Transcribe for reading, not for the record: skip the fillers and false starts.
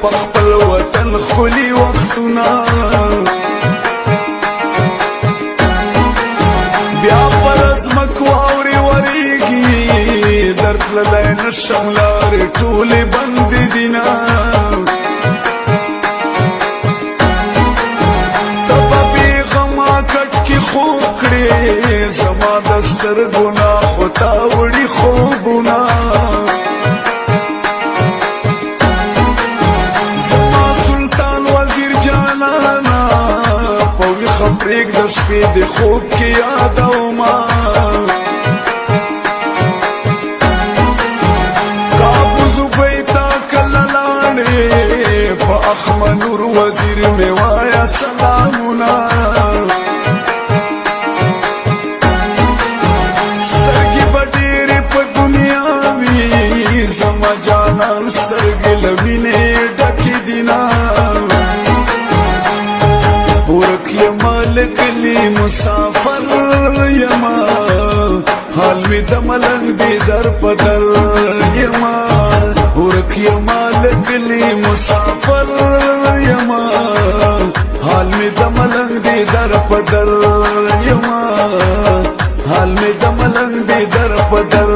پخپل وطن خلی وختونه بیا پر ازمک واوري وریږي درتللی نشم لارې ټولې بندې دینه ته به بېغمه کټ کې خوب کړې زما د سترګو نه خو تا وړي خوبونه زما سلطان وزیر جانانا په ویښه پرېږده شپې د خوب کې یادومه کابو زوبۍ تا کله لاړې په اخمنور وزیر مې وایه سلامونه سترګې به ډېرې په دنیا وي زما جانان سترګې له مینې ډکې دینه ورک یما لکلی مسافر یما حال می د ملنګ دی در پدر یما ورک یما لکلی مسافر یما حال می د ملنګ دی در پدر یما حال می د ملنګ دی در پدر